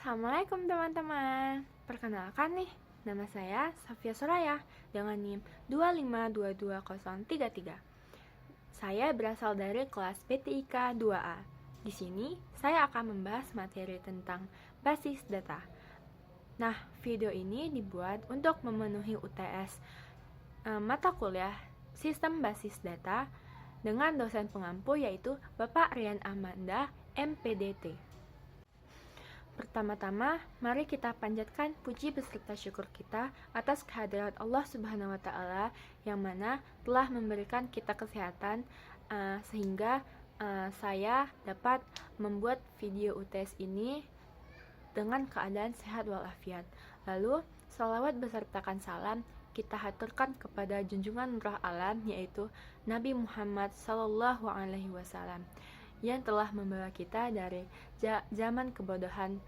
Assalamualaikum teman-teman. Perkenalkan nih, nama saya Safia Soraya dengan NIM 2522033. Saya berasal dari kelas PTIK 2A. Di sini saya akan membahas materi tentang basis data. Nah, video ini dibuat untuk memenuhi UTS mata kuliah Sistem Basis Data dengan dosen pengampu yaitu Bapak Rian Amanda, MPDT. Pertama-tama, mari kita panjatkan puji beserta syukur kita atas kehadirat Allah Subhanahu wa Ta'ala yang mana telah memberikan kita kesehatan sehingga saya dapat membuat video UTS ini dengan keadaan sehat walafiat. Lalu, salawat besertakan salam kita haturkan kepada junjungan nurah alam yaitu Nabi Muhammad Sallallahu Alaihi Wasallam yang telah membawa kita dari zaman kebodohan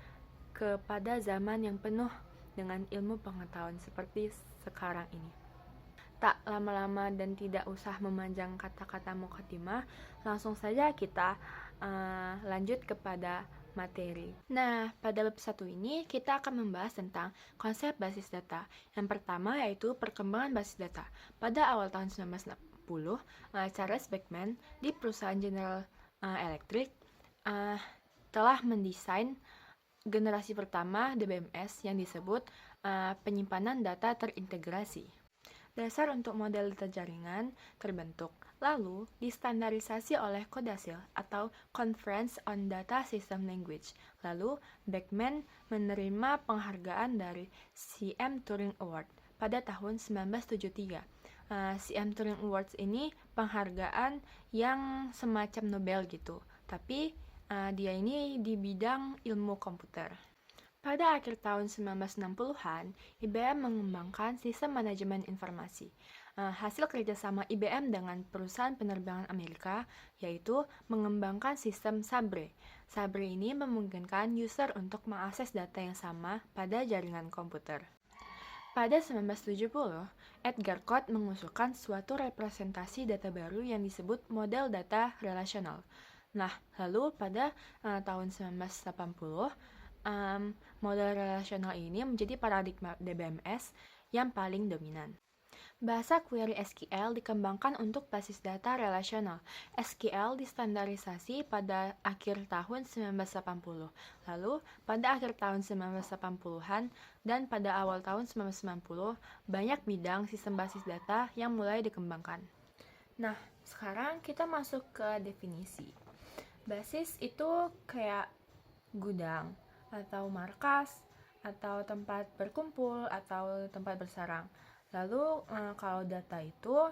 kepada zaman yang penuh dengan ilmu pengetahuan seperti sekarang ini. Tak lama-lama dan tidak usah memanjang kata-kata mukadimah, langsung saja kita lanjut kepada materi. Nah, pada bab 1 ini kita akan membahas tentang konsep basis data. Yang pertama yaitu perkembangan basis data. Pada awal tahun 1960, Charles Beckman di perusahaan General Electric telah mendesain generasi pertama DBMS yang disebut penyimpanan data terintegrasi. Dasar untuk model data jaringan terbentuk, lalu distandarisasi oleh CODASIL atau Conference on Data System Language. Lalu Beckman menerima penghargaan dari CM Turing Award pada tahun 1973. CM Turing Awards ini penghargaan yang semacam Nobel gitu, tapi dia ini di bidang ilmu komputer. Pada akhir tahun 1960-an, IBM mengembangkan sistem manajemen informasi. Hasil kerjasama IBM dengan perusahaan penerbangan Amerika yaitu mengembangkan sistem Sabre. Sabre ini memungkinkan user untuk mengakses data yang sama pada jaringan komputer. Pada 1970, Edgar Codd mengusulkan suatu representasi data baru yang disebut model data relasional. Nah, lalu pada tahun 1980, model relasional ini menjadi paradigma DBMS yang paling dominan. Bahasa query SQL dikembangkan untuk basis data relasional. SQL distandarisasi pada akhir tahun 1980. Lalu, pada akhir tahun 1980-an dan pada awal tahun 1990, banyak bidang sistem basis data yang mulai dikembangkan. Nah, sekarang kita masuk ke definisi. Basis itu kayak gudang, atau markas, atau tempat berkumpul, atau tempat bersarang. Lalu kalau data itu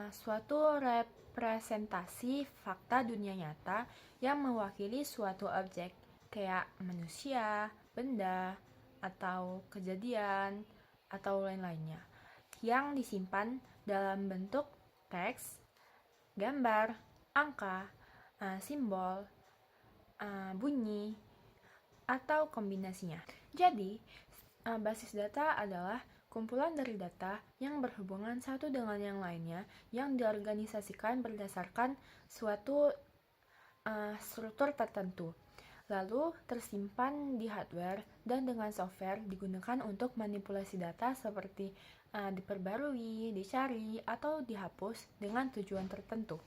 suatu representasi fakta dunia nyata yang mewakili suatu objek kayak manusia, benda, atau kejadian, atau lain-lainnya yang disimpan dalam bentuk teks, gambar, angka, simbol, bunyi, atau kombinasinya. Jadi, basis data adalah kumpulan dari data yang berhubungan satu dengan yang lainnya yang diorganisasikan berdasarkan suatu struktur tertentu. Lalu tersimpan di hardware dan dengan software digunakan untuk manipulasi data seperti diperbarui, dicari, atau dihapus dengan tujuan tertentu.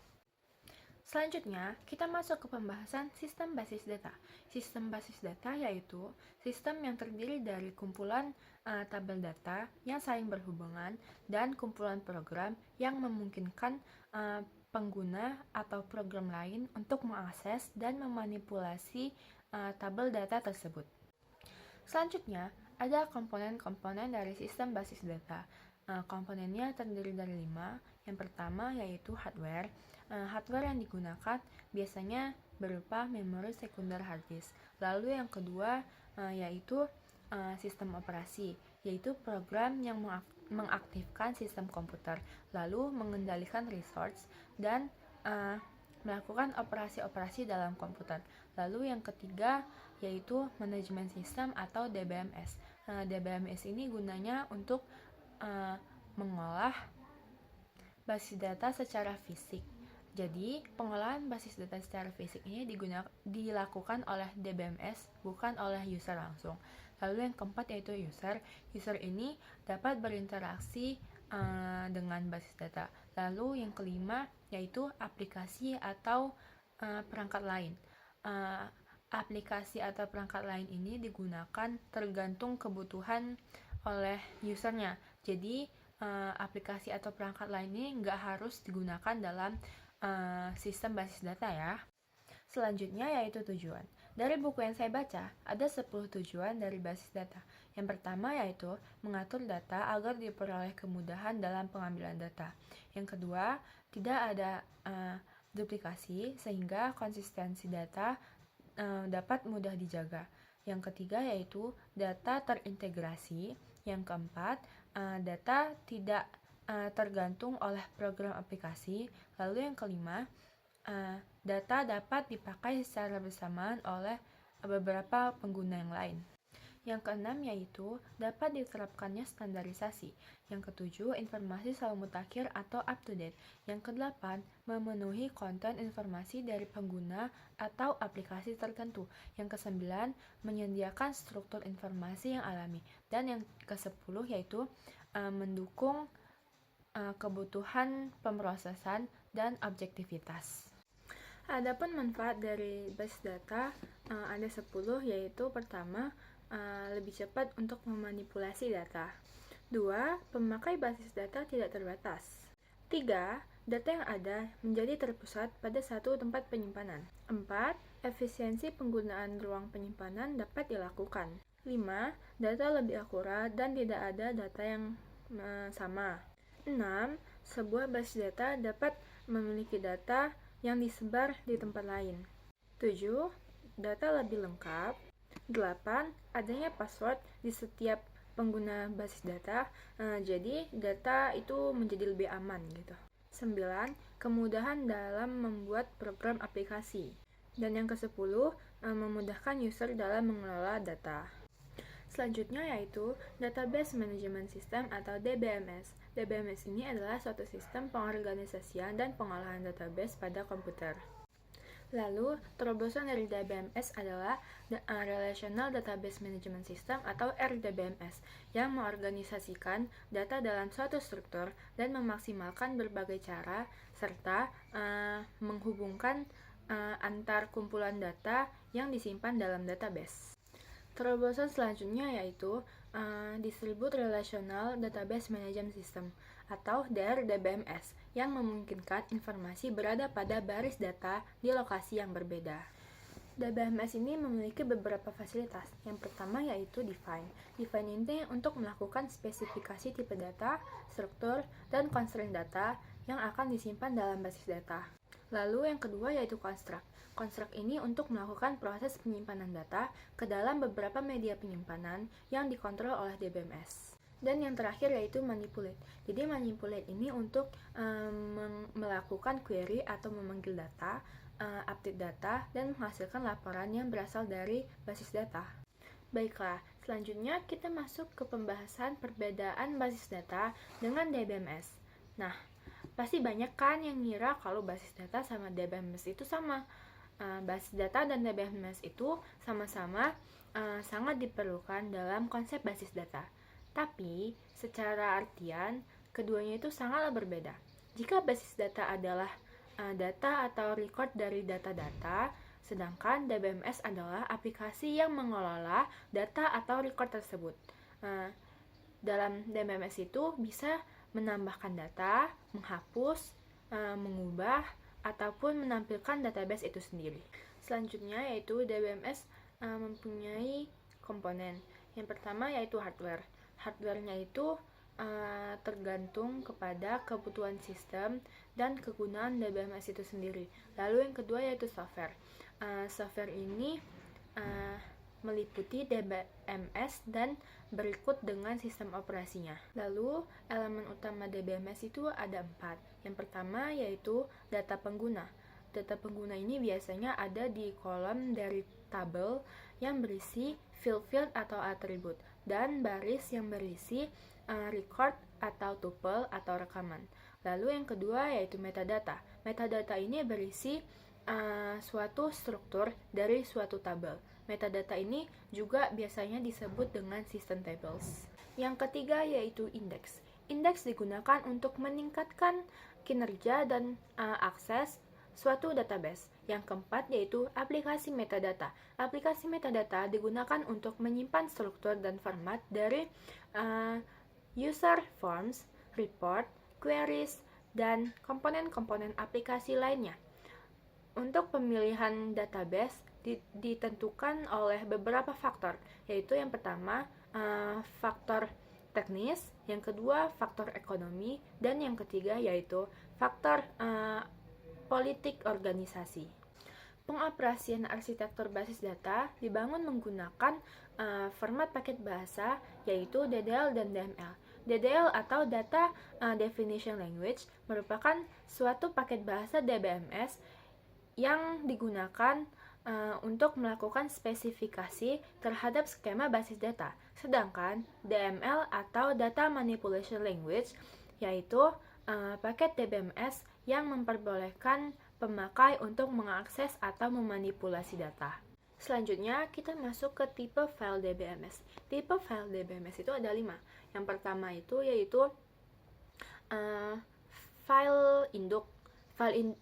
Selanjutnya, kita masuk ke pembahasan sistem basis data. Sistem basis data yaitu sistem yang terdiri dari kumpulan tabel data yang saling berhubungan dan kumpulan program yang memungkinkan pengguna atau program lain untuk mengakses dan memanipulasi tabel data tersebut. Selanjutnya, ada komponen-komponen dari sistem basis data. Komponennya terdiri dari 5. Yang pertama yaitu hardware. Hardware yang digunakan biasanya berupa memori sekunder hard disk. Lalu yang kedua yaitu sistem operasi, yaitu program yang mengaktifkan sistem komputer, lalu mengendalikan resource dan melakukan operasi-operasi dalam komputer. Lalu yang ketiga yaitu manajemen sistem atau DBMS. DBMS ini gunanya untuk mengolah basis data secara fisik. Jadi, pengolahan basis data secara fisik ini dilakukan oleh DBMS, bukan oleh user langsung. Lalu yang keempat yaitu user. User ini dapat berinteraksi dengan basis data. Lalu yang kelima yaitu aplikasi atau perangkat lain. Aplikasi atau perangkat lain ini digunakan tergantung kebutuhan oleh usernya. Jadi, aplikasi atau perangkat lain ini nggak harus digunakan dalam sistem basis data ya. Selanjutnya yaitu tujuan. Dari buku yang saya baca, ada 10 tujuan dari basis data. Yang pertama yaitu mengatur data agar diperoleh kemudahan dalam pengambilan data. Yang kedua, tidak ada duplikasi sehingga konsistensi data dapat mudah dijaga. Yang ketiga yaitu data terintegrasi. Yang keempat, data tidak tergantung oleh program aplikasi. Lalu yang kelima, data dapat dipakai secara bersamaan oleh beberapa pengguna yang lain. Yang keenam yaitu dapat diterapkannya standarisasi. Yang ketujuh, informasi selalu mutakhir atau up to date. Yang kedelapan, memenuhi konten informasi dari pengguna atau aplikasi tertentu. Yang kesembilan, menyediakan struktur informasi yang alami. Dan yang kesepuluh yaitu mendukung kebutuhan pemrosesan dan objektivitas. Adapun manfaat dari basis data ada 10, yaitu pertama, lebih cepat untuk memanipulasi data. 2. Pemakai basis data tidak terbatas. 3. Data yang ada menjadi terpusat pada satu tempat penyimpanan. 4. Efisiensi penggunaan ruang penyimpanan dapat dilakukan. 5. Data lebih akurat dan tidak ada data yang sama. 6. Sebuah basis data dapat memiliki data yang disebar di tempat lain. 7. Data lebih lengkap. 8. Adanya password di setiap pengguna basis data, jadi data itu menjadi lebih aman gitu. 9. Kemudahan dalam membuat program aplikasi. Dan yang ke-10, memudahkan user dalam mengelola data. Selanjutnya yaitu Database Management System atau DBMS. DBMS ini adalah suatu sistem pengorganisasian dan pengolahan database pada komputer. Lalu, terobosan dari DBMS adalah Relational Database Management System atau RDBMS yang mengorganisasikan data dalam suatu struktur dan memaksimalkan berbagai cara serta menghubungkan antar kumpulan data yang disimpan dalam database. Terobosan selanjutnya yaitu Distributed Relational Database Management System atau DRDBMS yang memungkinkan informasi berada pada baris data di lokasi yang berbeda. DBMS ini memiliki beberapa fasilitas. Yang pertama yaitu Define. Define ini untuk melakukan spesifikasi tipe data, struktur, dan constraint data yang akan disimpan dalam basis data. Lalu yang kedua yaitu Construct. Construct ini untuk melakukan proses penyimpanan data ke dalam beberapa media penyimpanan yang dikontrol oleh DBMS. Dan yang terakhir yaitu Manipulate. Jadi Manipulate ini untuk melakukan query atau memanggil data, update data, dan menghasilkan laporan yang berasal dari basis data. Baiklah, selanjutnya kita masuk ke pembahasan perbedaan basis data dengan DBMS. Nah, pasti banyak kan yang ngira kalau basis data sama DBMS itu sama. Basis data dan DBMS itu sama-sama sangat diperlukan dalam konsep basis data. Tapi, secara artian, keduanya itu sangatlah berbeda. Jika basis data adalah data atau record dari data-data, sedangkan DBMS adalah aplikasi yang mengelola data atau record tersebut. Dalam DBMS itu bisa menambahkan data, menghapus, mengubah, ataupun menampilkan database itu sendiri. Selanjutnya yaitu DBMS mempunyai komponen. Yang pertama yaitu hardware. Hardware-nya itu tergantung kepada kebutuhan sistem dan kegunaan DBMS itu sendiri. Lalu yang kedua yaitu software. Software ini meliputi DBMS dan berikut dengan sistem operasinya. Lalu elemen utama DBMS itu ada 4. Yang pertama yaitu data pengguna. Data pengguna ini biasanya ada di kolom dari tabel yang berisi field-field atau atribut dan baris yang berisi record atau tuple atau rekaman. Lalu yang kedua yaitu metadata. Metadata ini berisi suatu struktur dari suatu tabel. Metadata ini juga biasanya disebut dengan system tables. Yang ketiga yaitu indeks. Indeks digunakan untuk meningkatkan kinerja dan akses suatu database. Yang keempat yaitu aplikasi metadata. Aplikasi metadata digunakan untuk menyimpan struktur dan format dari user forms, report, queries, dan komponen-komponen aplikasi lainnya. Untuk pemilihan database ditentukan oleh beberapa faktor, yaitu yang pertama faktor teknis, yang kedua faktor ekonomi, dan yang ketiga yaitu faktor politik organisasi. Pengoperasian arsitektur basis data dibangun menggunakan format paket bahasa, yaitu DDL dan DML. DDL atau Data Definition Language merupakan suatu paket bahasa DBMS yang digunakan untuk melakukan spesifikasi terhadap skema basis data. Sedangkan DML atau Data Manipulation Language yaitu paket DBMS yang memperbolehkan pemakai untuk mengakses atau memanipulasi data. Selanjutnya, kita masuk ke tipe file DBMS. Tipe file DBMS itu ada 5. Yang pertama itu yaitu file induk,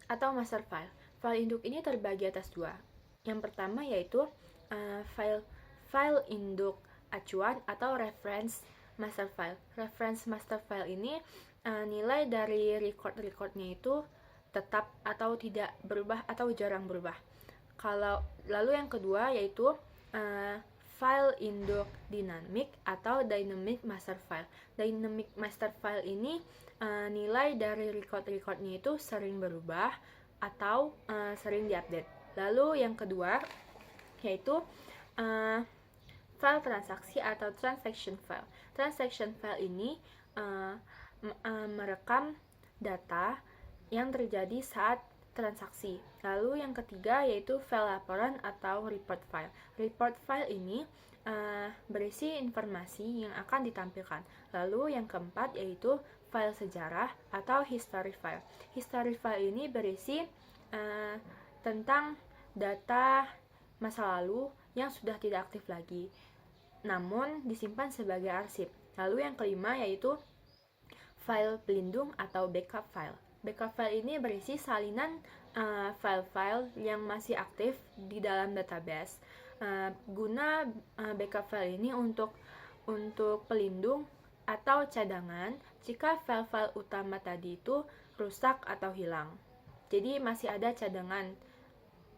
atau master file. File induk ini terbagi atas 2. Yang pertama yaitu file induk acuan atau reference master file. Reference master file ini nilai dari record-recordnya itu tetap atau tidak berubah atau jarang berubah. Lalu yang kedua yaitu file induk dinamik atau dynamic master file. Dynamic master file ini nilai dari record-recordnya itu sering berubah atau sering diupdate. Lalu yang kedua yaitu file transaksi atau transaction file. Transaction file ini merekam data yang terjadi saat transaksi. Lalu yang ketiga yaitu file laporan atau report file. Report file ini berisi informasi yang akan ditampilkan. Lalu yang keempat yaitu file sejarah atau history file. History file ini berisi tentang data masa lalu yang sudah tidak aktif lagi, namun disimpan sebagai arsip. Lalu yang kelima yaitu file pelindung atau backup file. Backup file ini berisi salinan file-file yang masih aktif di dalam database. Guna backup file ini untuk pelindung atau cadangan jika file-file utama tadi itu rusak atau hilang. Jadi masih ada cadangan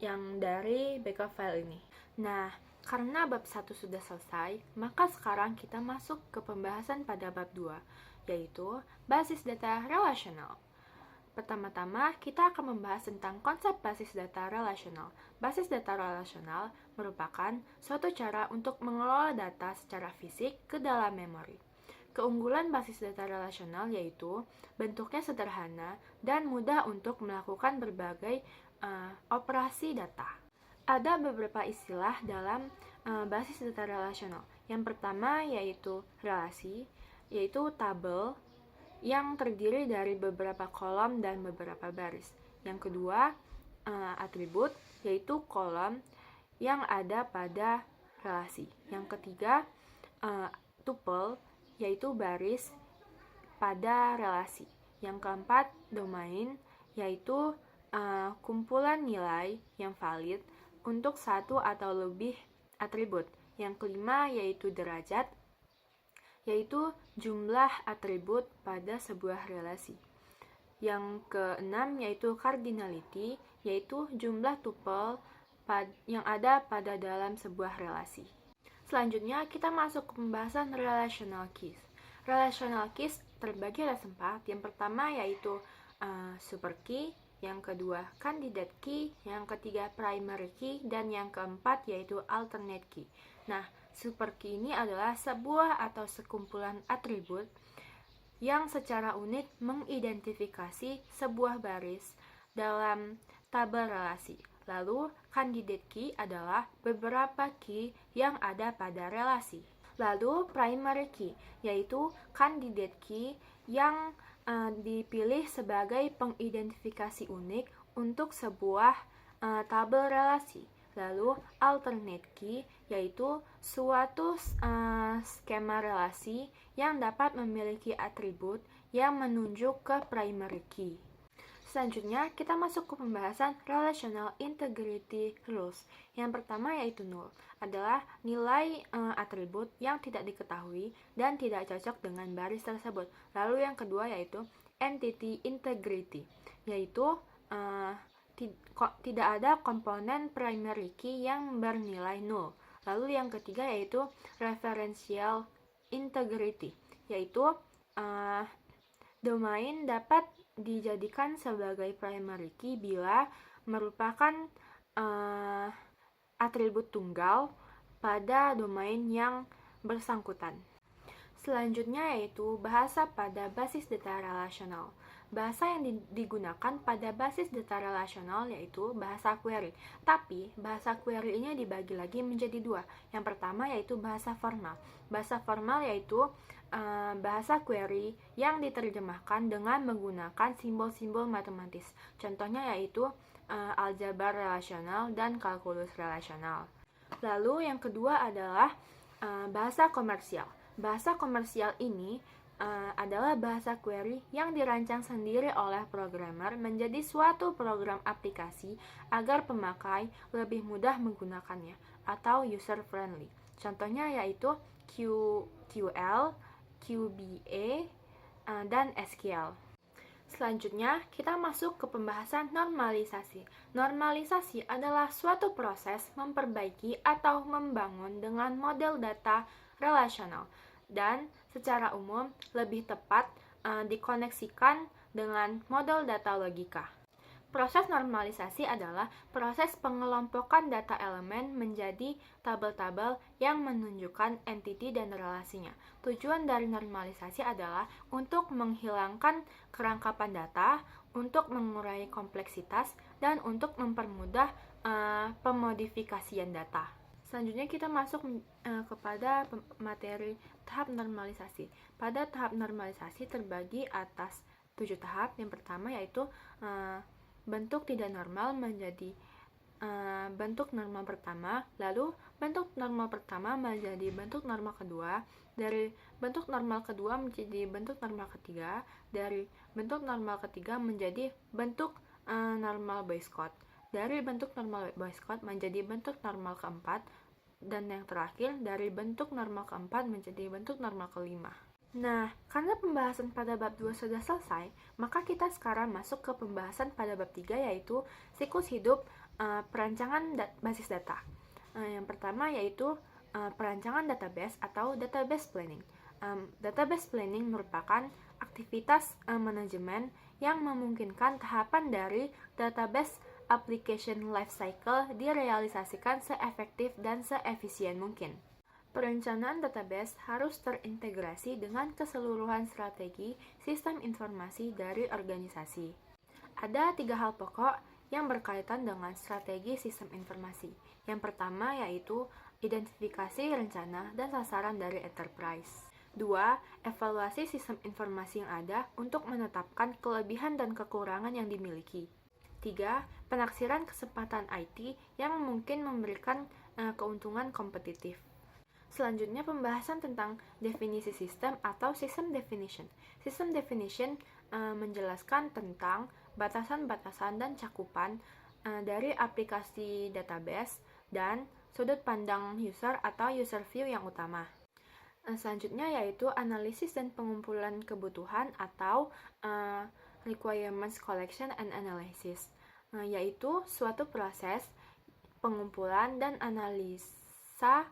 yang dari backup file ini. Nah, karena bab 1 sudah selesai, maka sekarang kita masuk ke pembahasan pada bab 2, yaitu basis data relasional. Pertama-tama, kita akan membahas tentang konsep basis data relasional. Basis data relasional merupakan suatu cara untuk mengelola data secara fisik ke dalam memori. Keunggulan basis data relasional yaitu bentuknya sederhana dan mudah untuk melakukan berbagai operasi data. Ada beberapa istilah dalam basis data relasional. Yang pertama yaitu relasi, yaitu tabel yang terdiri dari beberapa kolom dan beberapa baris. Yang kedua, atribut, yaitu kolom yang ada pada relasi. Yang ketiga, tuple, yaitu baris pada relasi. Yang keempat, domain, yaitu kumpulan nilai yang valid untuk satu atau lebih atribut. Yang kelima, yaitu derajat, yaitu jumlah atribut pada sebuah relasi. Yang keenam yaitu cardinality, yaitu jumlah tuple yang ada pada dalam sebuah relasi. Selanjutnya kita masuk ke pembahasan relational keys. Relational keys terbagi atas 4. Yang pertama yaitu super key, yang kedua candidate key, yang ketiga primary key, dan yang keempat yaitu alternate key. Nah, super key ini adalah sebuah atau sekumpulan atribut yang secara unik mengidentifikasi sebuah baris dalam tabel relasi. Lalu, candidate key adalah beberapa key yang ada pada relasi. Lalu, primary key, yaitu candidate key yang dipilih sebagai pengidentifikasi unik untuk sebuah tabel relasi. Lalu alternate key yaitu suatu skema relasi yang dapat memiliki atribut yang menunjuk ke primary key. Selanjutnya, kita masuk ke pembahasan Relational Integrity Rules. Yang pertama yaitu null, adalah nilai atribut yang tidak diketahui dan tidak cocok dengan baris tersebut. Lalu yang kedua yaitu Entity Integrity, yaitu tidak ada komponen primary key yang bernilai null. Lalu yang ketiga yaitu Referential Integrity, yaitu domain dapat dijadikan sebagai primary key bila merupakan atribut tunggal pada domain yang bersangkutan. Selanjutnya yaitu bahasa pada basis data relasional. Bahasa yang digunakan pada basis data relasional yaitu bahasa query. Tapi bahasa query ini dibagi lagi menjadi dua. Yang pertama yaitu bahasa formal. Bahasa formal yaitu bahasa query yang diterjemahkan dengan menggunakan simbol-simbol matematis. Contohnya yaitu aljabar relasional dan kalkulus relasional. Lalu yang kedua adalah bahasa komersial. Bahasa komersial ini adalah bahasa query yang dirancang sendiri oleh programmer menjadi suatu program aplikasi agar pemakai lebih mudah menggunakannya atau user friendly. Contohnya yaitu QL, QBA, dan SQL. Selanjutnya, kita masuk ke pembahasan normalisasi. Normalisasi adalah suatu proses memperbaiki atau membangun dengan model data relasional dan secara umum lebih tepat dikoneksikan dengan model data logika. Proses normalisasi adalah proses pengelompokan data elemen menjadi tabel-tabel yang menunjukkan entiti dan relasinya. Tujuan dari normalisasi adalah untuk menghilangkan kerangkapan data, untuk mengurangi kompleksitas, dan untuk mempermudah pemodifikasian data. Selanjutnya kita masuk kepada materi tahap normalisasi. Pada tahap normalisasi terbagi atas 7 tahap. Yang pertama yaitu bentuk tidak normal menjadi bentuk normal pertama, lalu bentuk normal pertama menjadi bentuk normal kedua, dari bentuk normal kedua menjadi bentuk normal ketiga, dari bentuk normal ketiga menjadi bentuk normal Boyce-Codd, dari bentuk normal Boyce-Codd menjadi bentuk normal keempat, dan yang terakhir dari bentuk normal keempat menjadi bentuk normal kelima. Nah, karena pembahasan pada bab 2 sudah selesai, maka kita sekarang masuk ke pembahasan pada bab 3 yaitu siklus hidup perancangan basis data. Yang pertama yaitu perancangan database atau database planning. Database planning merupakan aktivitas manajemen yang memungkinkan tahapan dari database application lifecycle direalisasikan seefektif dan seefisien mungkin. Perencanaan database harus terintegrasi dengan keseluruhan strategi sistem informasi dari organisasi. Ada 3 hal pokok yang berkaitan dengan strategi sistem informasi. Yang pertama yaitu identifikasi rencana dan sasaran dari enterprise. 2. Evaluasi sistem informasi yang ada untuk menetapkan kelebihan dan kekurangan yang dimiliki. 3. Penaksiran kesempatan IT yang mungkin memberikan keuntungan kompetitif. Selanjutnya pembahasan tentang definisi sistem atau system definition. System definition menjelaskan tentang batasan-batasan dan cakupan dari aplikasi database dan sudut pandang user atau user view yang utama. Selanjutnya yaitu analisis dan pengumpulan kebutuhan atau requirements collection and analysis, yaitu suatu proses pengumpulan dan analisa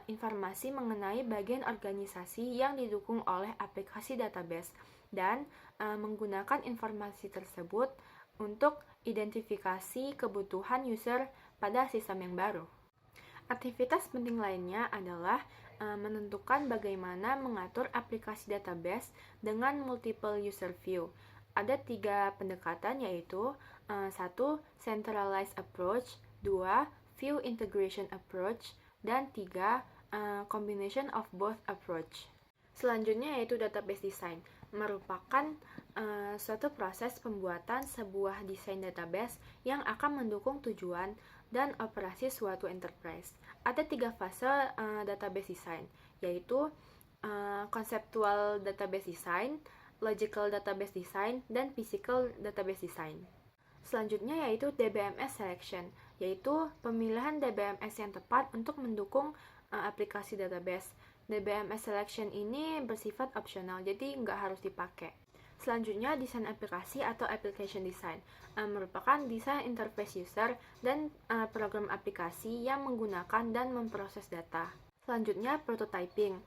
informasi mengenai bagian organisasi yang didukung oleh aplikasi database dan menggunakan informasi tersebut untuk identifikasi kebutuhan user pada sistem yang baru. Aktivitas penting lainnya adalah menentukan bagaimana mengatur aplikasi database dengan multiple user view. Ada 3 pendekatan yaitu 1. Centralized approach, 2. View integration approach, dan 3. Combination of both approach. Selanjutnya yaitu database design. merupakan suatu proses pembuatan sebuah desain database yang akan mendukung tujuan dan operasi suatu enterprise. Ada 3 fase database design, yaitu conceptual database design, logical database design, dan physical database design. Selanjutnya yaitu DBMS selection, yaitu pemilihan DBMS yang tepat untuk mendukung aplikasi database. DBMS selection ini bersifat opsional, jadi nggak harus dipakai. Selanjutnya, desain aplikasi atau application design merupakan desain interface user dan program aplikasi yang menggunakan dan memproses data. Selanjutnya, prototyping.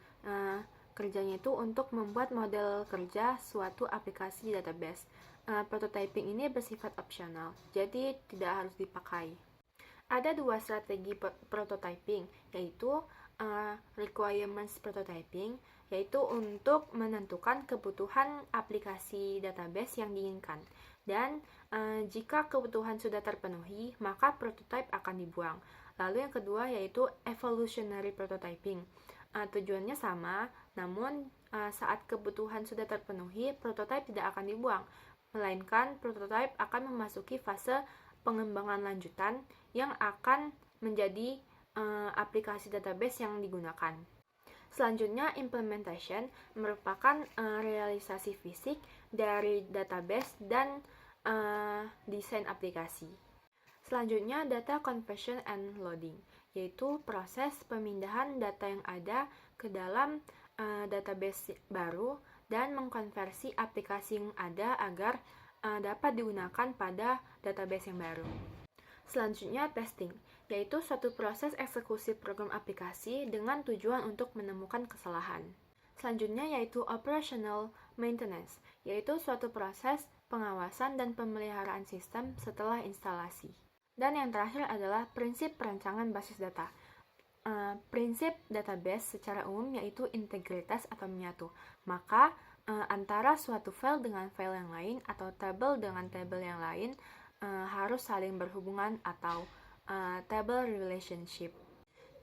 Kerjanya itu untuk membuat model kerja suatu aplikasi database. Prototyping ini bersifat opsional, jadi tidak harus dipakai. Ada 2 strategi prototyping, yaitu requirements prototyping, yaitu untuk menentukan kebutuhan aplikasi database yang diinginkan. Dan jika kebutuhan sudah terpenuhi, maka prototype akan dibuang. Lalu yang kedua yaitu evolutionary prototyping. Tujuannya sama, namun saat kebutuhan sudah terpenuhi, prototype tidak akan dibuang, melainkan prototype akan memasuki fase pengembangan lanjutan yang akan menjadi aplikasi database yang digunakan. Selanjutnya, implementation merupakan realisasi fisik dari database dan desain aplikasi. Selanjutnya, data conversion and loading, yaitu proses pemindahan data yang ada ke dalam database baru dan mengkonversi aplikasi yang ada agar dapat digunakan pada database yang baru. Selanjutnya, testing, yaitu suatu proses eksekusi program aplikasi dengan tujuan untuk menemukan kesalahan. Selanjutnya yaitu operational maintenance, yaitu suatu proses pengawasan dan pemeliharaan sistem setelah instalasi. Dan yang terakhir adalah prinsip perancangan basis data. Prinsip database secara umum yaitu integritas atau menyatu. Maka antara suatu file dengan file yang lain atau tabel dengan tabel yang lain harus saling berhubungan atau table relationship.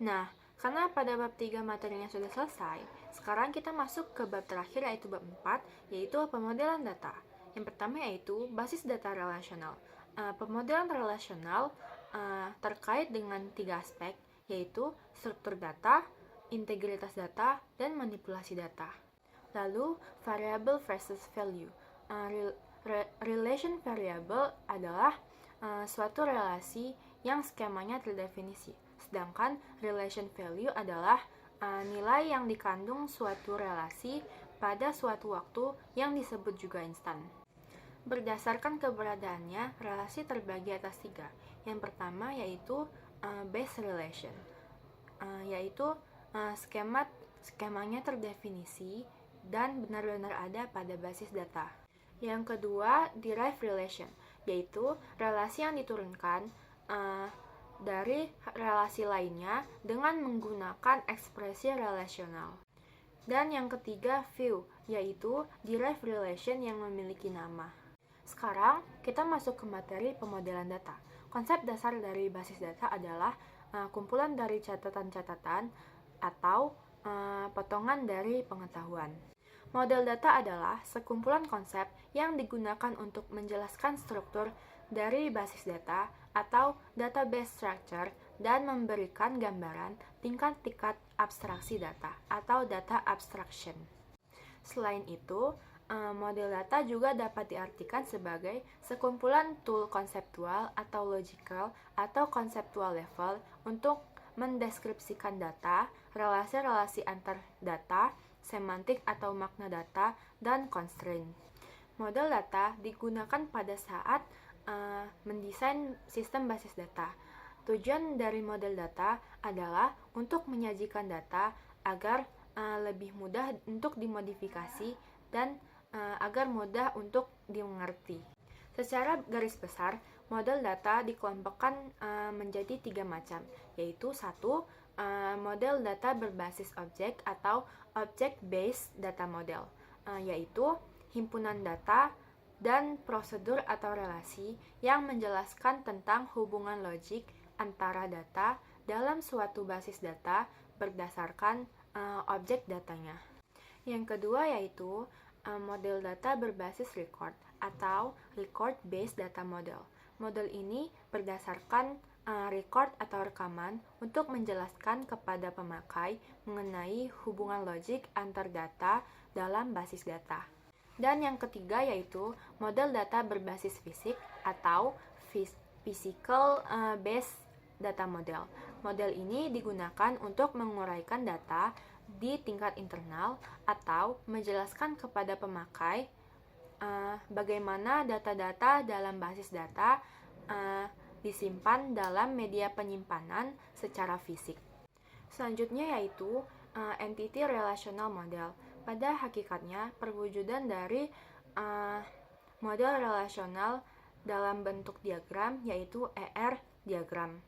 Nah, karena pada bab 3 materinya sudah selesai, sekarang kita masuk ke bab terakhir yaitu bab 4, yaitu pemodelan data. Yang pertama yaitu basis data relasional. Pemodelan relasional terkait dengan 3 aspek, yaitu struktur data, integritas data, dan manipulasi data. Lalu, variable versus value. Relation variable adalah suatu relasi yang skemanya terdefinisi, sedangkan relation value adalah nilai yang dikandung suatu relasi pada suatu waktu yang disebut juga instan. Berdasarkan keberadaannya, relasi terbagi atas 3. Yang pertama yaitu base relation, yaitu skemanya terdefinisi dan benar-benar ada pada basis data. Yang kedua, derived relation, yaitu relasi yang diturunkan dari relasi lainnya dengan menggunakan ekspresi relasional. Dan yang ketiga, view, yaitu derived relation yang memiliki nama. Sekarang, kita masuk ke materi pemodelan data. Konsep dasar dari basis data adalah kumpulan dari catatan-catatan atau potongan dari pengetahuan. Model data adalah sekumpulan konsep yang digunakan untuk menjelaskan struktur dari basis data atau database structure dan memberikan gambaran tingkat-tingkat abstraksi data atau data abstraction. Selain itu, model data juga dapat diartikan sebagai sekumpulan tool konseptual atau logical atau konseptual level untuk mendeskripsikan data, relasi-relasi antar data, semantik atau makna data, dan constraint. Model data digunakan pada saat mendesain sistem basis data. Tujuan dari model data adalah untuk menyajikan data agar lebih mudah untuk dimodifikasi dan agar mudah untuk dimengerti. Secara garis besar, model data dikelompokkan menjadi 3 macam, yaitu 1. Model data berbasis objek atau object-based data model, yaitu himpunan data dan prosedur atau relasi yang menjelaskan tentang hubungan logik antara data dalam suatu basis data berdasarkan objek datanya. Yang kedua yaitu model data berbasis record atau record-based data model. Model ini berdasarkan record atau rekaman untuk menjelaskan kepada pemakai mengenai hubungan logik antar data dalam basis data. Dan yang ketiga yaitu model data berbasis fisik atau physical based data model. Model ini digunakan untuk menguraikan data di tingkat internal atau menjelaskan kepada pemakai bagaimana data-data dalam basis data disimpan dalam media penyimpanan secara fisik. Selanjutnya yaitu Entity Relational Model. Pada hakikatnya, perwujudan dari model relasional dalam bentuk diagram yaitu ER diagram.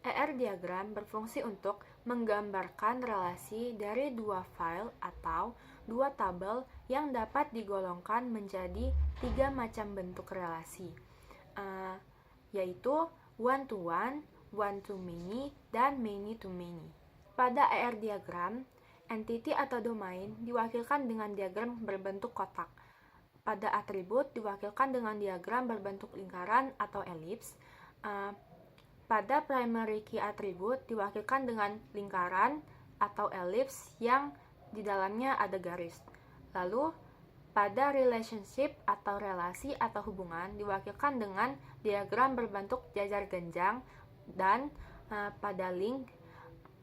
ER diagram berfungsi untuk menggambarkan relasi dari dua file atau dua tabel yang dapat digolongkan menjadi tiga macam bentuk relasi, yaitu one-to-one, one-to-many, dan many-to-many. Pada ER diagram, entity atau domain diwakilkan dengan diagram berbentuk kotak. Pada atribut diwakilkan dengan diagram berbentuk lingkaran atau elips. Pada primary key atribut diwakilkan dengan lingkaran atau elips yang di dalamnya ada garis. Lalu pada relationship atau relasi atau hubungan diwakilkan dengan diagram berbentuk jajar genjang, dan pada link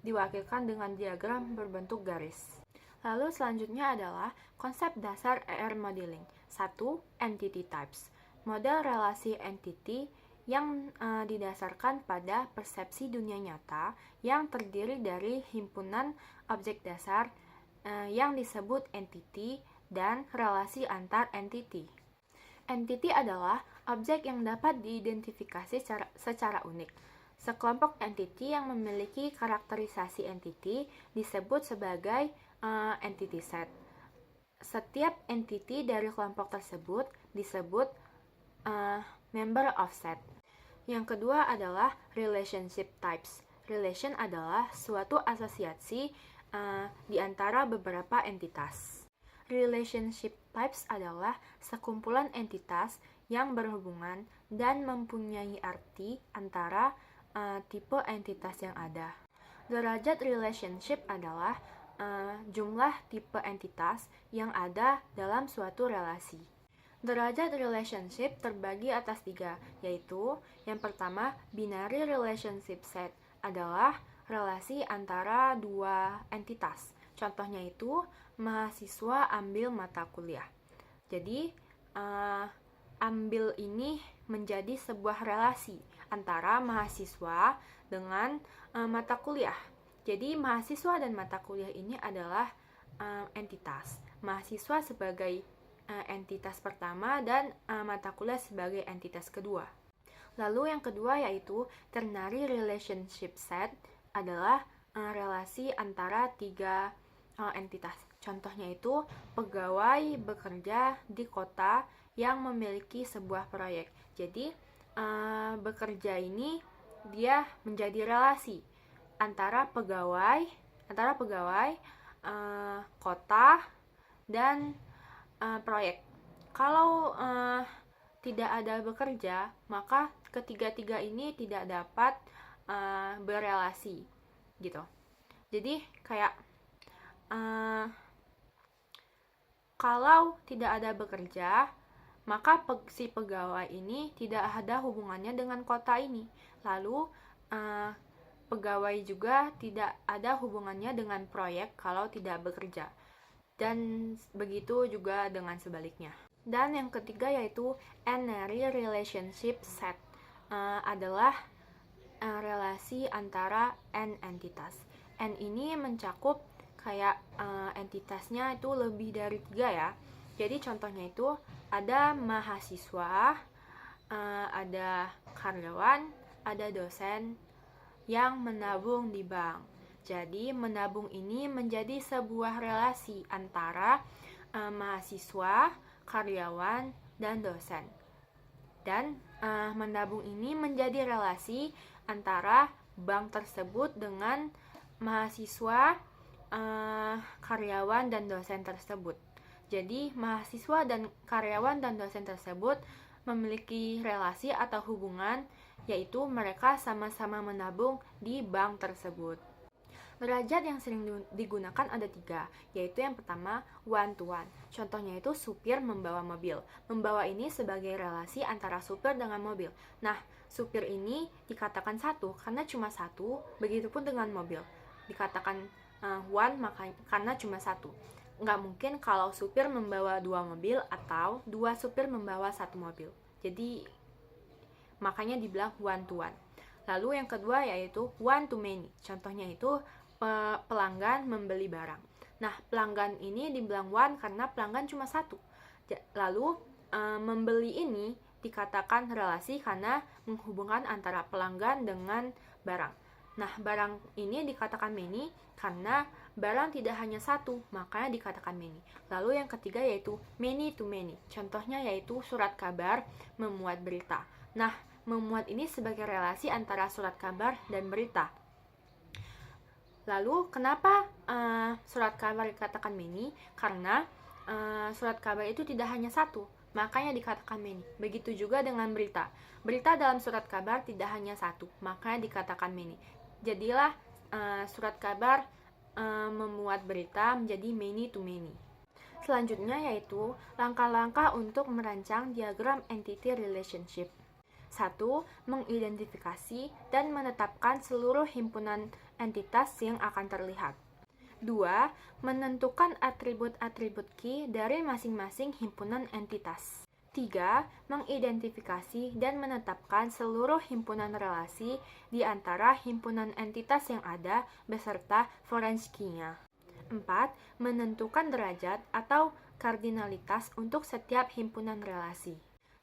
diwakilkan dengan diagram berbentuk garis. Lalu selanjutnya adalah konsep dasar ER modeling. 1. Entity types. Model relasi entity yang didasarkan pada persepsi dunia nyata yang terdiri dari himpunan objek dasar yang disebut entity dan relasi antar entity. Entity adalah objek yang dapat diidentifikasi secara unik. Sekelompok entity yang memiliki karakterisasi entity disebut sebagai entity set. Setiap entity dari kelompok tersebut disebut member of set. Yang kedua adalah relationship types. Relation adalah suatu asosiasi di antara beberapa entitas. Relationship types adalah sekumpulan entitas yang berhubungan dan mempunyai arti antara tipe entitas yang ada. Derajat relationship adalah jumlah tipe entitas yang ada dalam suatu relasi. Derajat relationship terbagi atas 3, yaitu yang pertama, binary relationship set adalah relasi antara dua entitas. Contohnya itu, mahasiswa ambil mata kuliah. Jadi, ambil ini menjadi sebuah relasi antara mahasiswa dengan mata kuliah. Jadi, mahasiswa dan mata kuliah ini adalah entitas. Mahasiswa sebagai entitas pertama dan mata kuliah sebagai entitas kedua. Lalu yang kedua yaitu ternary relationship set adalah relasi antara 3 entitas. Contohnya itu pegawai bekerja di kota yang memiliki sebuah proyek. Jadi bekerja ini dia menjadi relasi antara pegawai kota dan proyek. Kalau tidak ada bekerja, maka ketiga-tiga ini tidak dapat berelasi, gitu. Jadi kayak kalau tidak ada bekerja, maka si pegawai ini tidak ada hubungannya dengan kota ini. Lalu pegawai juga tidak ada hubungannya dengan proyek kalau tidak bekerja. Dan begitu juga dengan sebaliknya. Dan yang ketiga yaitu n-ary relationship set adalah relasi antara n entitas. N ini mencakup kayak entitasnya itu lebih dari 3 ya. Jadi contohnya itu ada mahasiswa, ada karyawan, ada dosen yang menabung di bank. Jadi menabung ini menjadi sebuah relasi antara mahasiswa, karyawan, dan dosen. Dan menabung ini menjadi relasi antara bank tersebut dengan mahasiswa, karyawan, dan dosen tersebut. Jadi, mahasiswa dan karyawan dan dosen tersebut memiliki relasi atau hubungan, yaitu mereka sama-sama menabung di bank tersebut. Derajat yang sering digunakan ada 3, yaitu yang pertama one to one. Contohnya itu supir membawa mobil. Membawa ini sebagai relasi antara supir dengan mobil. Nah, supir ini dikatakan satu karena cuma satu, begitupun dengan mobil. Dikatakan one karena cuma satu. Nggak mungkin kalau supir membawa 2 mobil atau 2 supir membawa 1 mobil. Jadi makanya dibilang one to one. Lalu yang kedua yaitu one to many. Contohnya itu pelanggan membeli barang. Nah, pelanggan ini dibilang one karena pelanggan cuma satu. Lalu membeli ini dikatakan relasi karena menghubungkan antara pelanggan dengan barang. Nah, barang ini dikatakan many karena barang tidak hanya satu, makanya dikatakan many. Lalu yang ketiga yaitu many to many. Contohnya yaitu surat kabar memuat berita. Nah, memuat ini sebagai relasi antara surat kabar dan berita. Lalu kenapa surat kabar dikatakan many? Karena surat kabar itu tidak hanya satu, makanya dikatakan many. Begitu juga dengan berita. Berita dalam surat kabar tidak hanya satu, makanya dikatakan many. Jadilah surat kabar memuat berita menjadi many to many. Selanjutnya yaitu langkah-langkah untuk merancang diagram entity relationship. 1. Mengidentifikasi dan menetapkan seluruh himpunan entitas yang akan terlihat. 2. Menentukan atribut-atribut key dari masing-masing himpunan entitas. 3. Mengidentifikasi dan menetapkan seluruh himpunan relasi di antara himpunan entitas yang ada beserta foreign key-nya. 4. Menentukan derajat atau kardinalitas untuk setiap himpunan relasi.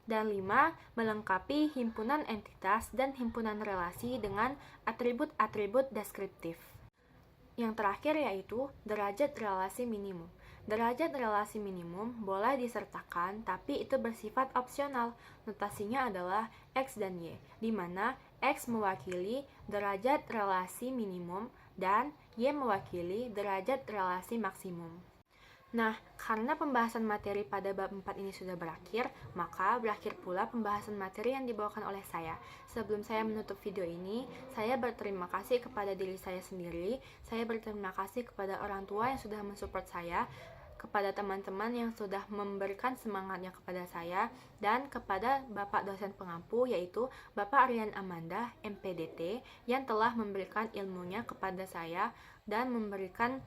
Dan 5. Melengkapi himpunan entitas dan himpunan relasi dengan atribut-atribut deskriptif. Yang terakhir yaitu derajat relasi minimum. Derajat relasi minimum boleh disertakan, tapi itu bersifat opsional. Notasinya adalah X dan Y, di mana X mewakili derajat relasi minimum dan Y mewakili derajat relasi maksimum. Nah, karena pembahasan materi pada bab 4 ini sudah berakhir, maka berakhir pula pembahasan materi yang dibawakan oleh saya. Sebelum saya menutup video ini, saya berterima kasih kepada diri saya sendiri, saya berterima kasih kepada orang tua yang sudah mensupport saya, kepada teman-teman yang sudah memberikan semangatnya kepada saya, dan kepada Bapak dosen pengampu yaitu Bapak Rian Amanda, MPDT, yang telah memberikan ilmunya kepada saya dan memberikan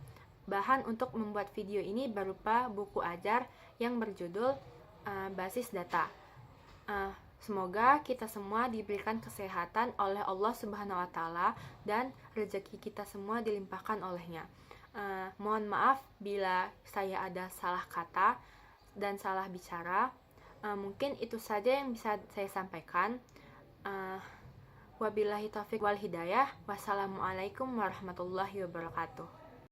bahan untuk membuat video ini berupa buku ajar yang berjudul Basis Data. Semoga kita semua diberikan kesehatan oleh Allah Subhanahu wa Ta'ala dan rezeki kita semua dilimpahkan olehnya. Mohon maaf bila saya ada salah kata dan salah bicara. Mungkin itu saja yang bisa saya sampaikan. Wabillahi taufiq wal hidayah. Wassalamualaikum warahmatullahi wabarakatuh.